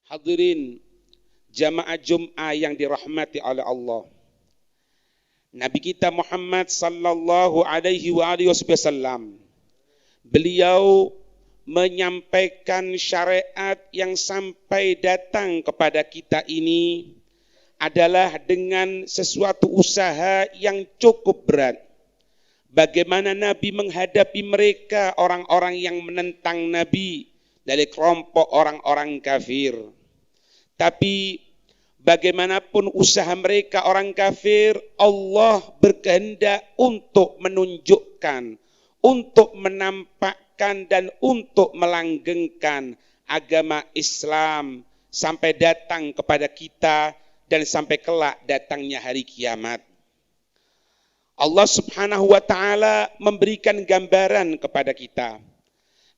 Hadirin jamaah Jum'ah yang dirahmati oleh Allah. Nabi kita Muhammad sallallahu alaihi wasallam, beliau menyampaikan syariat yang sampai datang kepada kita ini adalah dengan sesuatu usaha yang cukup berat. Bagaimana Nabi menghadapi mereka orang-orang yang menentang Nabi dari kelompok orang-orang kafir. Tapi bagaimanapun usaha mereka orang kafir, Allah berkehendak untuk menunjukkan, untuk menampakkan dan untuk melanggengkan agama Islam sampai datang kepada kita dan sampai kelak datangnya hari kiamat. Allah Subhanahu wa taala memberikan gambaran kepada kita.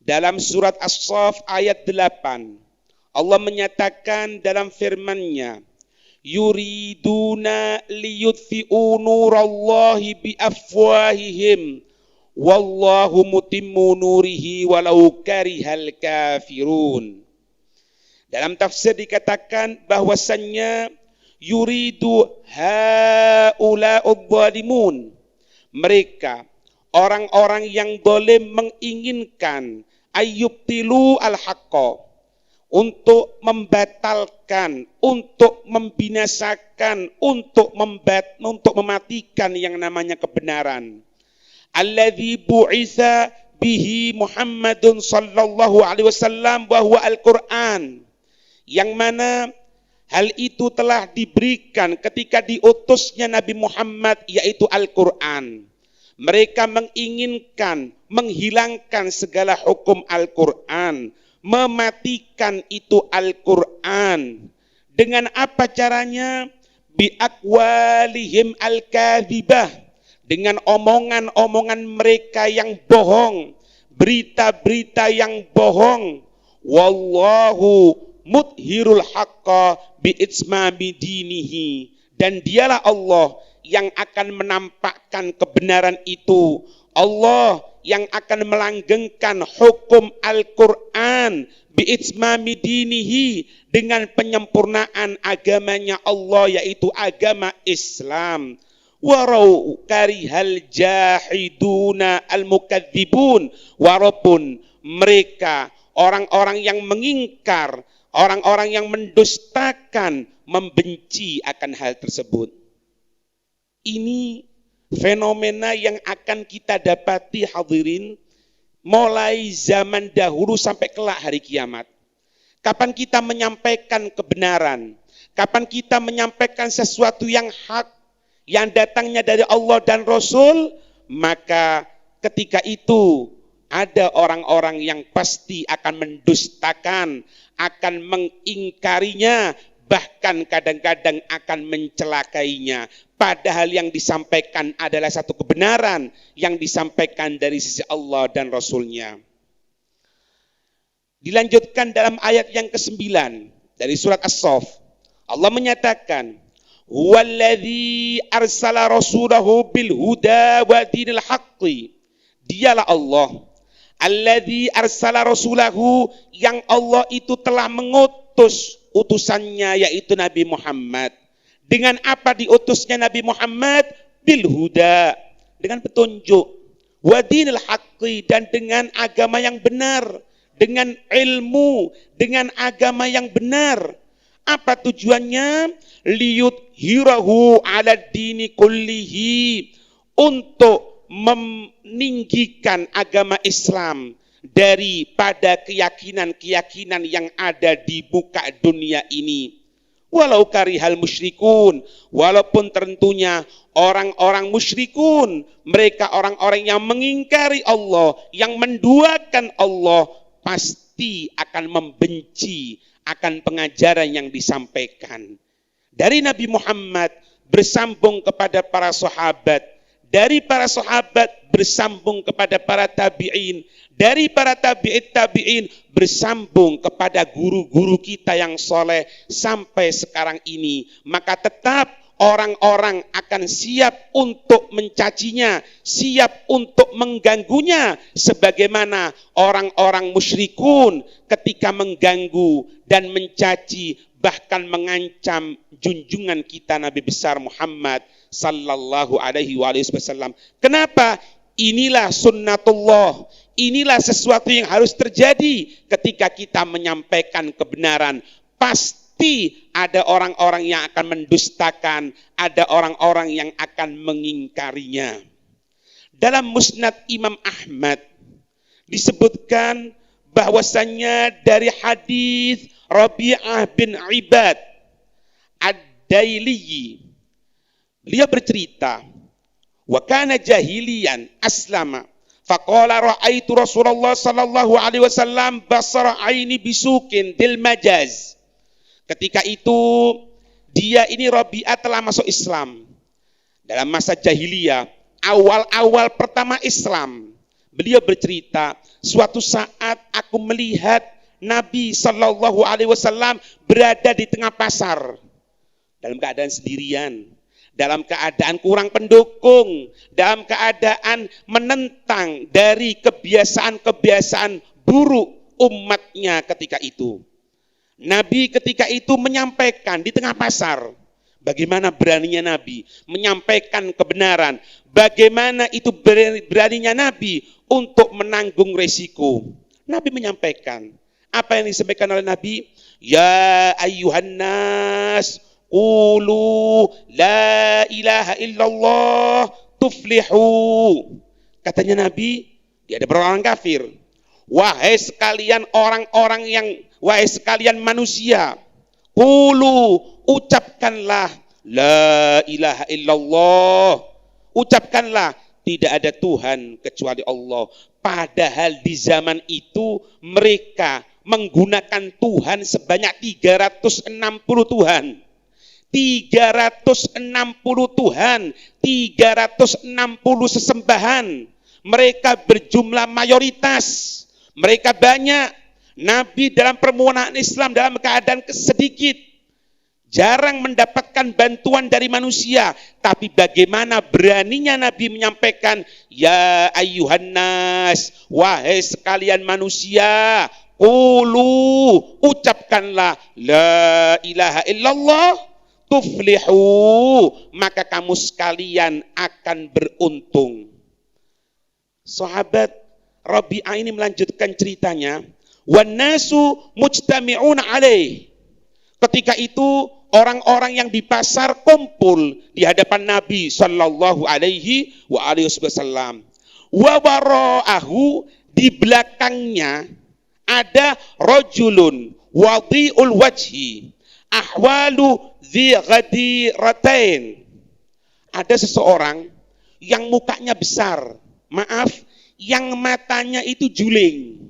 Dalam surat As-Saff ayat 8, Allah menyatakan dalam firman-Nya, yuriduna liyutfi'u nurallahi biafwahihim wallahu mutimmu nurihi walau karihal kafirun. Dalam tafsir dikatakan bahwasannya yuridu haula'ud zalimun, mereka orang-orang yang boleh menginginkan ayyubtilu al-haqqa, untuk membatalkan, untuk membinasakan, untuk mematikan yang namanya kebenaran. Alladzi bu'itsa bihi Muhammadun sallallahu alaihi wasallam wa huwa al-Qur'an. Yang mana hal itu telah diberikan ketika diutusnya Nabi Muhammad, yaitu Al-Qur'an. Mereka menginginkan menghilangkan segala hukum Al-Qur'an, mematikan itu Al-Quran. Dengan apa caranya? Biakwalihim al-kadhibah, dengan omongan-omongan mereka yang bohong, berita-berita yang bohong. Wallahu mudhirul haqqa bi'itsmami dinihi, dan dialah Allah yang akan menampakkan kebenaran itu. Allah yang akan melanggengkan hukum Al-Quran bi'itsmami dinihi, dengan penyempurnaan agamanya Allah, yaitu agama Islam. Warau karihal jahiduna al-mukadzibun, walaupun mereka orang-orang yang mengingkar, orang-orang yang mendustakan, membenci akan hal tersebut. Ini fenomena yang akan kita dapati hadirin mulai zaman dahulu sampai kelak hari kiamat. Kapan kita menyampaikan kebenaran, kapan kita menyampaikan sesuatu yang hak, yang datangnya dari Allah dan Rasul, maka ketika itu ada orang-orang yang pasti akan mendustakan, akan mengingkarinya, bahkan kadang-kadang akan mencelakainya. Padahal yang disampaikan adalah satu kebenaran yang disampaikan dari sisi Allah dan Rasulnya. Dilanjutkan dalam ayat yang ke-9 dari surat As-Saff. Allah menyatakan, huwallazi arsala rasulahu bil huda wa dinil haqqi. Dialah Allah, allazi arsala rasulahu, yang Allah itu telah mengutus utusannya, yaitu Nabi Muhammad. Dengan apa diutusnya Nabi Muhammad? Bil huda, dengan petunjuk. Wa dinil haqqi, dan dengan agama yang benar, dengan ilmu, dengan agama yang benar. Apa tujuannya? Liyudhirahu ala dini kullihi, untuk meninggikan agama Islam daripada keyakinan-keyakinan yang ada di muka dunia ini. Walau karihal musyrikun, walaupun tentunya orang-orang musyrikun, mereka orang-orang yang mengingkari Allah, yang menduakan Allah, pasti akan membenci akan pengajaran yang disampaikan. Dari Nabi Muhammad bersambung kepada para sahabat, dari para sahabat bersambung kepada para tabi'in, dari para tabi'in bersambung kepada guru-guru kita yang soleh sampai sekarang ini. Maka tetap orang-orang akan siap untuk mencacinya, siap untuk mengganggunya, sebagaimana orang-orang musyrikun ketika mengganggu dan mencaci, bahkan mengancam junjungan kita Nabi besar Muhammad sallallahu alaihi wasallam. Kenapa? Inilah sunnatullah, inilah sesuatu yang harus terjadi ketika kita menyampaikan kebenaran. Pasti ada orang-orang yang akan mendustakan, ada orang-orang yang akan mengingkarinya. Dalam Musnad Imam Ahmad disebutkan bahwasannya dari hadis Rabi'ah bin Ibad Ad-Daili, beliau bercerita, wa kana jahiliyan aslama faqala ra'aitu Rasulullah sallallahu alaihi wasallam basara aini bisukin dil majaz. Ketika itu dia ini Rabi'ah telah masuk Islam dalam masa jahiliyah, awal-awal pertama Islam. Beliau bercerita, suatu saat aku melihat Nabi sallallahu alaihi wasallam berada di tengah pasar dalam keadaan sendirian, dalam keadaan kurang pendukung, dalam keadaan menentang dari kebiasaan-kebiasaan buruk umatnya ketika itu. Nabi ketika itu menyampaikan di tengah pasar. Bagaimana beraninya Nabi menyampaikan kebenaran. Bagaimana itu beraninya Nabi untuk menanggung resiko. Nabi menyampaikan. Apa yang disampaikan oleh Nabi? Ya ayyuhan nas, qulu la ilaha illallah tuflihu. Katanya Nabi, dia ada orang kafir. Wahai sekalian wahai sekalian manusia, qulu, ucapkanlah la ilaha illallah. Ucapkanlah tidak ada Tuhan kecuali Allah. Padahal di zaman itu mereka menggunakan Tuhan sebanyak 360 Tuhan. 360 Tuhan, 360 sesembahan. Mereka berjumlah mayoritas, mereka banyak. Nabi dalam permulaan Islam dalam keadaan sedikit, jarang mendapatkan bantuan dari manusia. Tapi bagaimana beraninya Nabi menyampaikan, ya ayyuhan nas, wahai sekalian manusia, qulu, ucapkanlah la ilaha illallah tuflihu, maka kamu sekalian akan beruntung. Sahabat Rabi'ah ini melanjutkan ceritanya, wan nasu mujtami'un alaih. Ketika itu orang-orang yang di pasar kumpul di hadapan Nabi sallallahu alaihi wasallam. Wa wara'ahu, di belakangnya ada rajulun wadi'ul wajhi ahwalu dhi ghadiratain. Ada seseorang yang mukanya besar, yang matanya itu juling.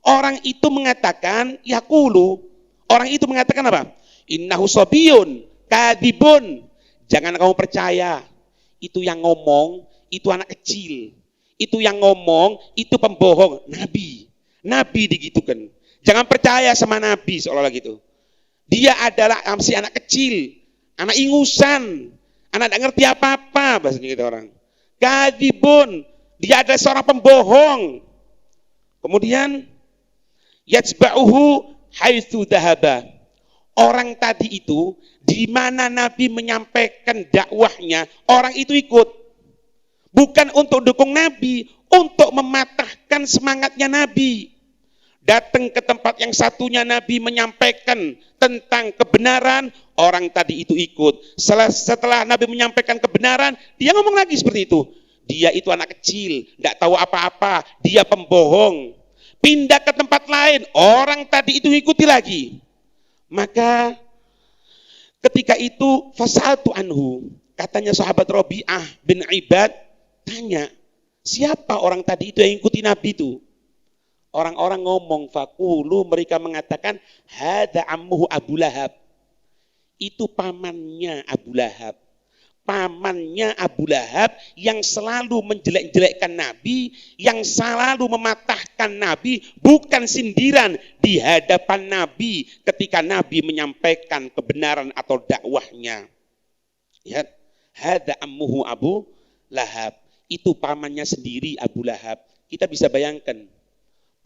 Orang itu mengatakan, yaqulu, orang itu mengatakan apa? Innahu sabiyun kadibun. Jangan kamu percaya. Itu yang ngomong, itu anak kecil. Itu yang ngomong, itu pembohong. Nabi digitukan. Jangan percaya sama Nabi seolah-olah gitu. Dia adalah si anak kecil, anak ingusan, anak tidak ngerti apa-apa, bahasanya gitu orang. Kadibun, dia adalah seorang pembohong. Kemudian yajba'uhu haitsu dhahaba. Orang tadi itu di mana Nabi menyampaikan dakwahnya, orang itu ikut. Bukan untuk dukung Nabi, untuk mematahkan semangatnya Nabi. Datang ke tempat yang satunya Nabi menyampaikan tentang kebenaran, orang tadi itu ikut. Setelah Nabi menyampaikan kebenaran, dia ngomong lagi seperti itu. Dia itu anak kecil, tidak tahu apa-apa, dia pembohong. Pindah ke tempat lain, orang tadi itu ikuti lagi. Maka ketika itu fasaltu anhu, katanya sahabat Rabi'ah bin Ibad tanya, siapa orang tadi itu yang ikuti Nabi itu? Orang-orang ngomong fakulu, mereka mengatakan hada ammuhu Abu Lahab. Itu pamannya Abu Lahab. Pamannya Abu Lahab yang selalu menjelek-jelekkan Nabi, yang selalu mematahkan Nabi, bukan sindiran di hadapan Nabi ketika Nabi menyampaikan kebenaran atau dakwahnya. Ya, hadza ammuhu Abu Lahab. Itu pamannya sendiri Abu Lahab. Kita bisa bayangkan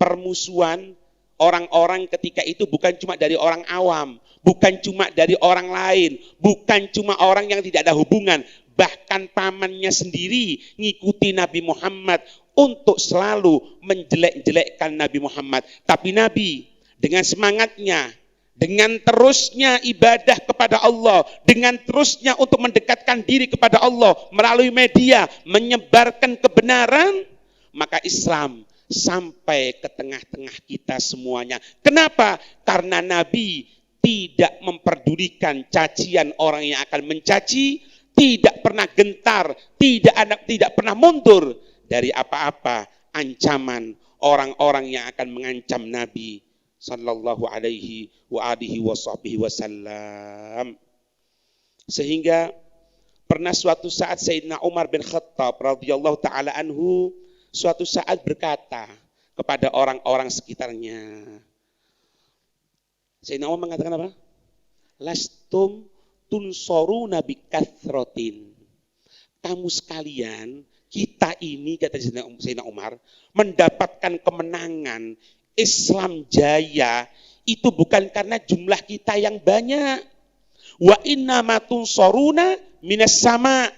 permusuhan orang-orang ketika itu bukan cuma dari orang awam, bukan cuma dari orang lain, bukan cuma orang yang tidak ada hubungan, bahkan pamannya sendiri ngikuti Nabi Muhammad untuk selalu menjelek-jelekkan Nabi Muhammad. Tapi Nabi dengan semangatnya, dengan terusnya ibadah kepada Allah, dengan terusnya untuk mendekatkan diri kepada Allah melalui media, menyebarkan kebenaran, maka Islam sampai ke tengah-tengah kita semuanya. Kenapa? Karena Nabi tidak memperdulikan cacian orang yang akan mencaci, tidak pernah gentar, tidak pernah mundur dari apa-apa ancaman orang-orang yang akan mengancam Nabi sallallahu alaihi wa alihi wasallam. Sehingga pernah suatu saat Sayyidina Umar bin Khattab radhiyallahu taala anhu suatu saat berkata kepada orang-orang sekitarnya. Sayyidina Umar mengatakan apa? Lastum tunsoruna bikathrotin. Kamu sekalian, kita ini, kata Sayyidina Umar, mendapatkan kemenangan, Islam jaya, itu bukan karena jumlah kita yang banyak. Wa inna ma tunsoruna minas sama.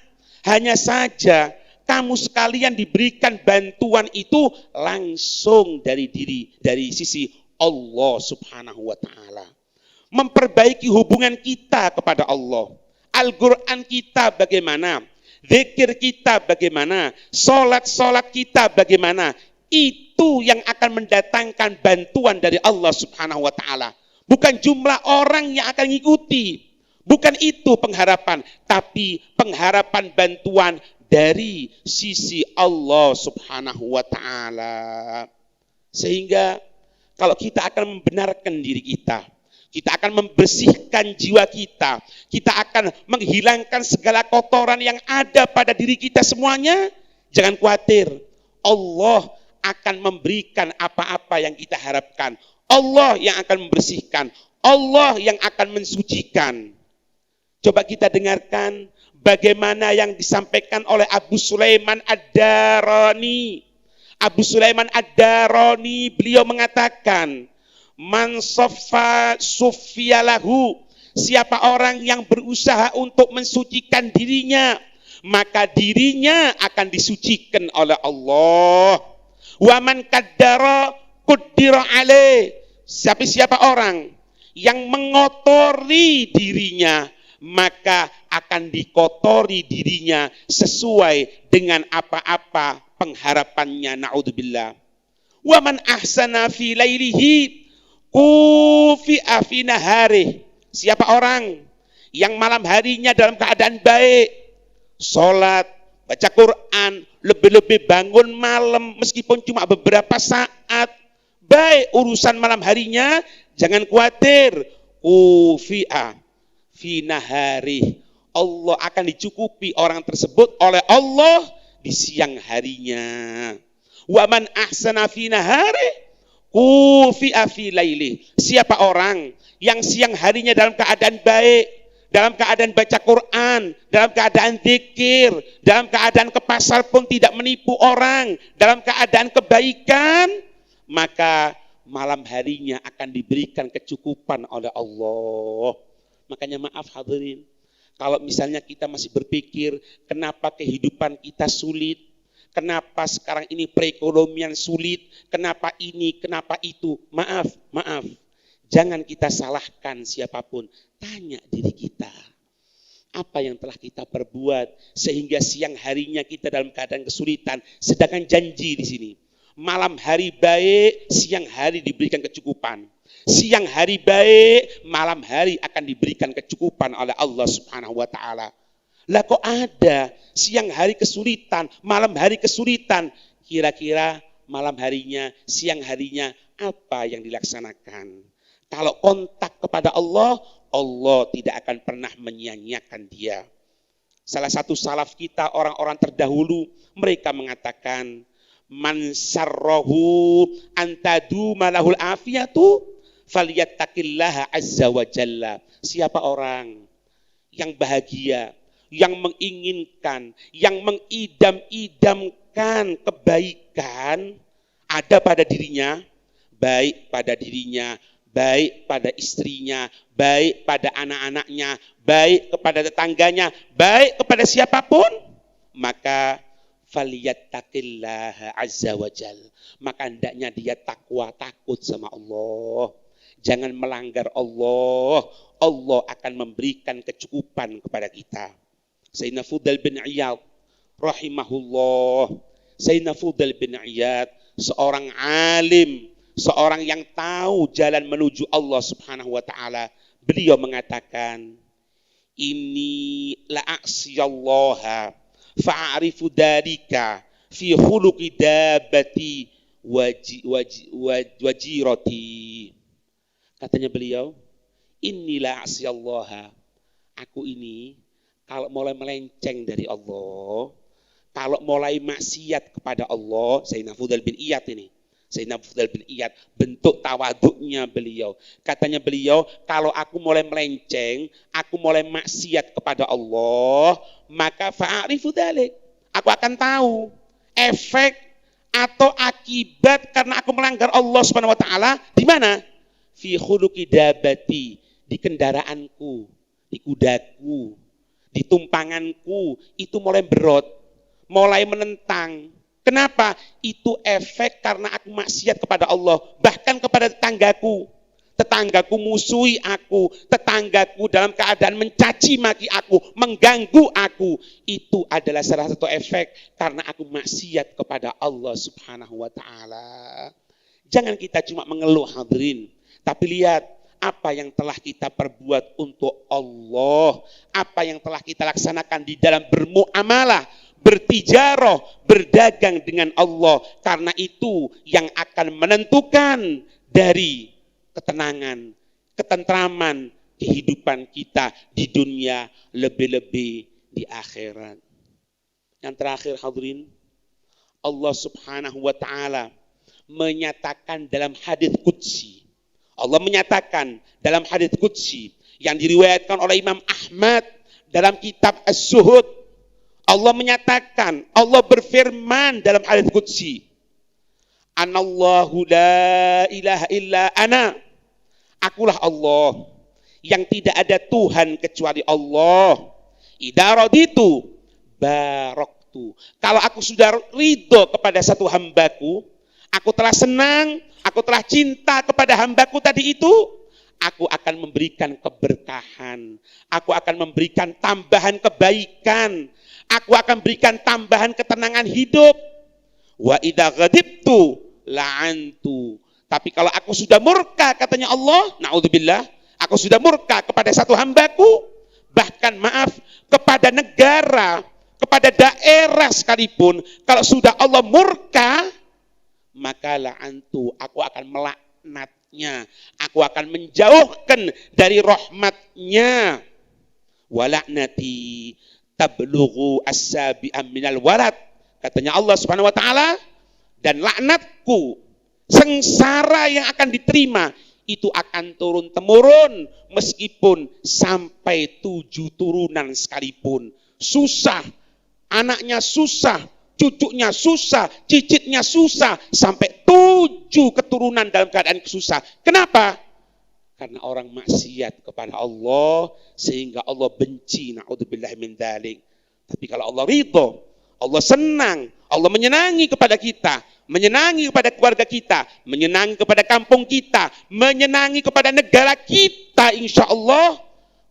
Hanya saja kamu sekalian diberikan bantuan itu langsung dari sisi Allah Subhanahu wa taala. Memperbaiki hubungan kita kepada Allah. Al-Qur'an kita bagaimana? Zikir kita bagaimana? Salat kita bagaimana? Itu yang akan mendatangkan bantuan dari Allah Subhanahu wa taala. Bukan jumlah orang yang akan mengikuti. Bukan itu pengharapan, tapi pengharapan bantuan dari sisi Allah Subhanahu wa taala. Sehingga kalau kita akan membenarkan diri kita akan membersihkan jiwa kita akan menghilangkan segala kotoran yang ada pada diri kita semuanya, jangan khawatir. Allah akan memberikan apa-apa yang kita harapkan. Allah yang akan membersihkan, Allah yang akan mensucikan. Coba kita dengarkan bagaimana yang disampaikan oleh Abu Sulaiman Ad-Darani. Abu Sulaiman Ad-Darani beliau mengatakan, man saffa suffiyalahu, siapa orang yang berusaha untuk mensucikan dirinya, maka dirinya akan disucikan oleh Allah. Wa man qaddara quddira alaih, siapa orang yang mengotori dirinya, maka akan dikotori dirinya sesuai dengan apa-apa pengharapannya. Na'udzubillah. Wa man ahsana fi lailihi kufi'a fi nahari, siapa orang yang malam harinya dalam keadaan baik, sholat, baca Quran, lebih-lebih bangun malam meskipun cuma beberapa saat, baik urusan malam harinya, jangan khawatir, kufi'a fi nahari, Allah akan dicukupi orang tersebut oleh Allah di siang harinya. Wa man ahsana fi nahari kufi'a fi laili, siapa orang yang siang harinya dalam keadaan baik, dalam keadaan baca Quran, dalam keadaan zikir, dalam keadaan ke pasar pun tidak menipu orang, dalam keadaan kebaikan, maka malam harinya akan diberikan kecukupan oleh Allah. Makanya maaf hadirin, kalau misalnya kita masih berpikir kenapa kehidupan kita sulit, kenapa sekarang ini perekonomian sulit, kenapa ini, kenapa itu, maaf, jangan kita salahkan siapapun, tanya diri kita. Apa yang telah kita perbuat sehingga siang harinya kita dalam keadaan kesulitan, sedangkan janji di sini, malam hari baik, siang hari diberikan kecukupan. Siang hari baik, malam hari akan diberikan kecukupan oleh Allah Subhanahu wa taala. Lah kok ada siang hari kesulitan, malam hari kesulitan? Kira-kira malam harinya, siang harinya apa yang dilaksanakan? Kalau kontak kepada Allah, Allah tidak akan pernah menyia-nyiakan dia. Salah satu salaf kita, orang-orang terdahulu, mereka mengatakan, man sarrahu antadu malahul afiyatu falyattaqillaha azza wa jalla. Siapa orang yang bahagia, yang menginginkan, yang mengidam-idamkan kebaikan ada pada dirinya, baik pada dirinya, baik pada istrinya, baik pada anak-anaknya, baik kepada tetangganya, baik kepada siapapun, maka falyattaqillaha azza wajal. Maka hendaknya dia takwa, takut sama Allah. Jangan melanggar Allah. Allah akan memberikan kecukupan kepada kita. Sayyidina Fudail bin Iyad rahimahullah. Sayyidina Fudail bin Iyad seorang alim, seorang yang tahu jalan menuju Allah Subhanahu wa taala. Beliau mengatakan, "Inni la a'siyallaha fa'arifu dalika fi khuluqi dabati wajirati." Katanya beliau, "Inni la a'siyallaha." Aku ini kalau mulai melenceng dari Allah, kalau mulai maksiat kepada Allah, Sayyidina Fudail bin Iyad ini, Sayyidina Fudail bin Iyad, bentuk tawaduknya beliau. Katanya beliau, kalau aku mulai melenceng, aku mulai maksiat kepada Allah, maka fa'arifu dzalik. Aku akan tahu efek atau akibat karena aku melanggar Allah Subhanahu wa taala di mana? Fi khuluqi dabati, di kendaraanku, di kudaku, di tumpanganku, itu mulai berot, mulai menentang. Kenapa? Itu efek karena aku maksiat kepada Allah, bahkan kepada tetanggaku. Tetanggaku musuhi aku, tetanggaku dalam keadaan mencaci maki aku, mengganggu aku. Itu adalah salah satu efek karena aku maksiat kepada Allah Subhanahu wa taala. Jangan kita cuma mengeluh hadirin, tapi lihat apa yang telah kita perbuat untuk Allah, apa yang telah kita laksanakan di dalam bermuamalah, bertijarah, berdagang dengan Allah. Karena itu yang akan menentukan dari ketenangan, ketentraman kehidupan kita di dunia, lebih-lebih di akhirat. Yang terakhir hadirin, Allah Subhanahu wa taala menyatakan dalam hadits qudsi. Allah menyatakan dalam hadits qudsi yang diriwayatkan oleh Imam Ahmad dalam kitab Az-Zuhud. Allah menyatakan, Allah berfirman dalam hadits qudsi, "Anallahu la ilaha illa ana." Akulah Allah, yang tidak ada Tuhan kecuali Allah. Idza raditu baraktu. Kalau aku sudah ridho kepada satu hambaku, aku telah senang, aku telah cinta kepada hambaku tadi itu, aku akan memberikan keberkahan, aku akan memberikan tambahan kebaikan, aku akan berikan tambahan ketenangan hidup. Wa idza ghadibtu la'antu. Tapi kalau aku sudah murka, katanya Allah, na'udzubillah, aku sudah murka kepada satu hambaku, bahkan maaf, kepada negara, kepada daerah sekalipun, kalau sudah Allah murka, maka la'antu, aku akan melaknatnya, aku akan menjauhkan dari rahmatnya. Wala'nati tablughu as-sabi'a minal walad. Katanya Allah Subhanahu wa taala, dan laknatku, sengsara yang akan diterima itu akan turun-temurun meskipun sampai 7 turunan sekalipun. Susah, anaknya susah, cucunya susah, cicitnya susah, sampai 7 keturunan dalam keadaan susah. Kenapa? Karena orang maksiat kepada Allah sehingga Allah benci, na'udzubillah min dzalik. Tapi kalau Allah ridho, Allah senang, Allah menyenangi kepada kita, menyenangi kepada keluarga kita, menyenangi kepada kampung kita, menyenangi kepada negara kita, insya Allah,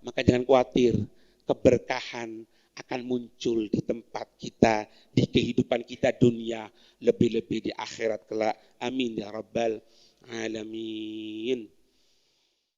maka jangan khawatir, keberkahan akan muncul di tempat kita, di kehidupan kita dunia, lebih-lebih di akhirat kelak. Amin ya rabbal alamin.